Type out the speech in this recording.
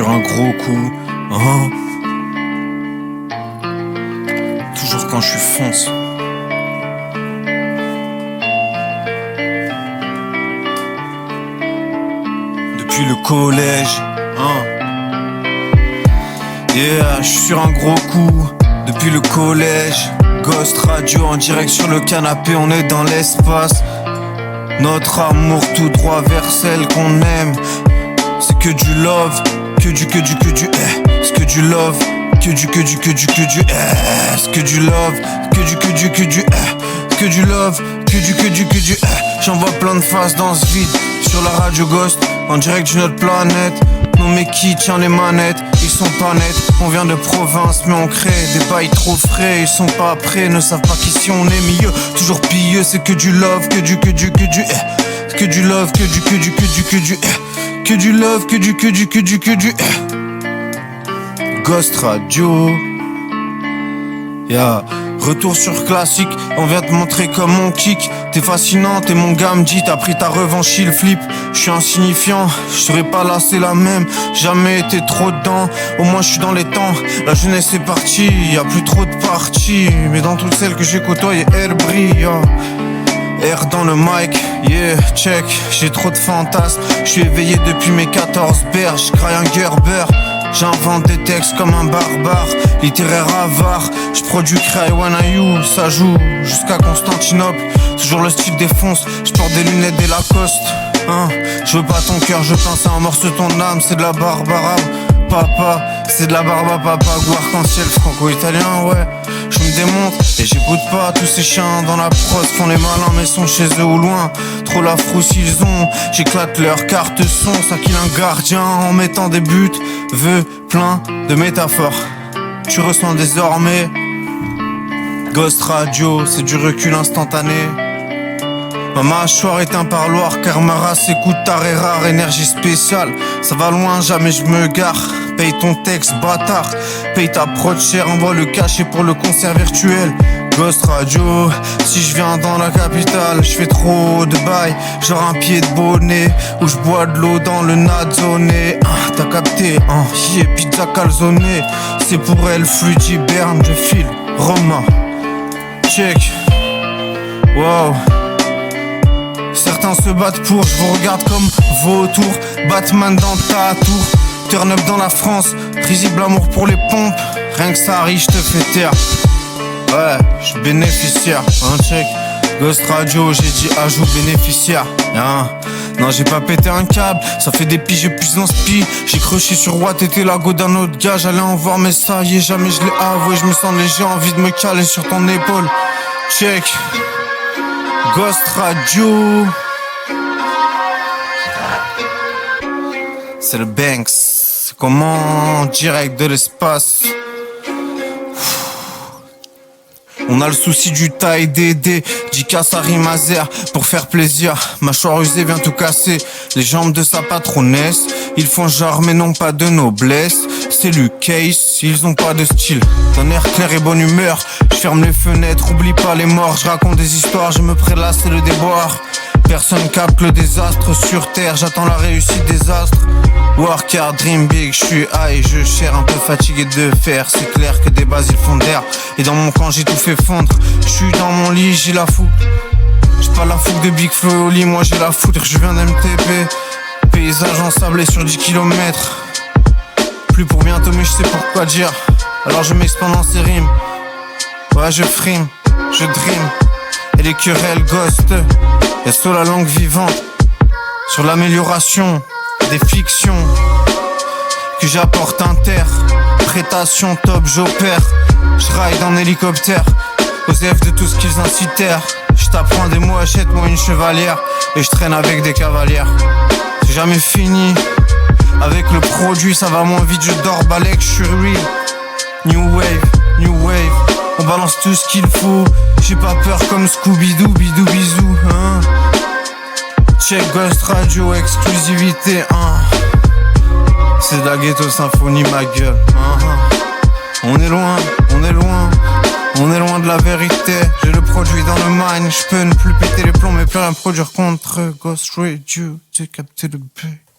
sur un gros coup. Oh. Toujours quand je suis fonce. Depuis le collège. Yeah, je suis sur un gros coup. Depuis le collège. Ghost Radio en direct sur le canapé, on est dans l'espace. Notre amour tout droit vers celle qu'on aime. C'est que du love, que du c'est que du love, que du c'est que du love, que du love, que du J'en vois plein de faces dans ce vide. Sur la radio Ghost, en direct d'une autre planète. Non mais qui tient les manettes? Ils sont pas nets. On vient de province mais on crée des bails trop frais. Ils sont pas prêts, ne savent pas qu'ici on est milieu. Toujours pilleux, c'est que du love, que du que du love, que du love, que du Ghost Radio. Yeah. Retour sur classique, on vient te montrer comme on kick. T'es fascinant, t'es mon gars, me dit t'as pris ta revanche, il flip. J'suis insignifiant, j'serais pas là, c'est la même. Jamais été trop dedans, au moins j'suis dans les temps. La jeunesse est partie, y'a plus trop de parties. Mais dans toutes celles que j'ai côtoyées, elle brille. Air dans le mic, yeah, check. J'ai trop de fantasmes, j'suis éveillé depuis mes 14 berges. J'craille un Gerber. J'invente des textes comme un barbare, littéraire avare. J'produis Cry When I You, ça joue jusqu'à Constantinople. Toujours le style défonce, j'porte des lunettes des Lacoste. Je veux pas ton cœur, je pense à un morceau de ton âme. C'est de la barbara, papa. C'est de la barba, papa. Goût arc-en-ciel, franco-italien, ouais. Je me démonte et j'écoute pas. Tous ces chiens dans la prod font les malins mais sont chez eux ou loin. Trop la frousse ils ont, j'éclate leur carte son. Ça kill un gardien en mettant des buts. Vœux plein de métaphores. Tu ressens désormais Ghost Radio, c'est du recul instantané. Ma mâchoire est un parloir car ma race écoute taré rare, énergie spéciale. Ça va loin, jamais je me gare. Paye ton texte, bâtard. Paye ta prod cher, envoie le cachet pour le concert virtuel. Ghost Radio, si je viens dans la capitale, je fais trop de bail, genre un pied de bonnet, où je bois de l'eau dans le Nadzone. T'as capté, yeah, pizza calzone. C'est pour elle, fluide hiberne, je file, Roma. Check, wow. Certains se battent pour, je vous regarde comme vautour. Batman dans ta tour, turn up dans la France, risible amour pour les pompes. Rien que ça arrive, je te fais taire. Ouais, je suis bénéficiaire, check. Ghost Radio, j'ai dit ajout bénéficiaire. Non, j'ai pas pété un câble, ça fait des piges, j'ai plus d'inspi. J'ai crushé sur Watt, t'étais la go d'un autre gars. J'allais en voir, mais ça y est, jamais je l'ai avoué. Je me sens léger, envie de me caler sur ton épaule. Check. Ghost Radio. C'est le Banks. C'est comment direct de l'espace. On a le souci du taille DD, Dika ça rime à zer pour faire plaisir. Mâchoire usée vient tout casser, les jambes de sa patronesse. Ils font genre mais non pas de noblesse. C'est le case, ils ont pas de style. D'un air clair et bonne humeur, je ferme les fenêtres, oublie pas les morts. Je raconte des histoires, je me prélasse et le déboire. Personne capte le désastre sur terre, j'attends la réussite des astres. Work hard, dream big, je suis high, je cherche un peu fatigué de faire. C'est clair que des bases ils font d'air. Et dans mon camp j'ai tout fait fondre. Je suis dans mon lit, j'ai la fougue. J'ai pas la fougue de Big Flo au lit, moi j'ai la foudre, je viens d'MTP. Paysage ensablé sur 10 km. Plus pour bientôt mais je sais pourquoi dire. Alors je m'expande dans ces rimes. Ouais je frime, je dream. Et les querelles ghost. Y'a sur la langue vivante. Sur l'amélioration des fictions que j'apporte interprétation top, j'opère. Je ride en hélicoptère aux F de tout ce qu'ils incitèrent. Je t'apprends des mots, achète-moi une chevalière. Et je traîne avec des cavalières. C'est jamais fini. Avec le produit ça va moins vite, je dors balèque, je suis real. New wave, on balance tout ce qu'il faut. J'ai pas peur comme Scooby-Doo, bidou bisou, Check Ghost Radio, exclusivité, C'est de la ghetto symphonie, ma gueule, On est loin de la vérité. J'ai le produit dans le mine, je peux ne plus péter les plombs mais plus rien produire contre Ghost Radio. J'ai capté le but.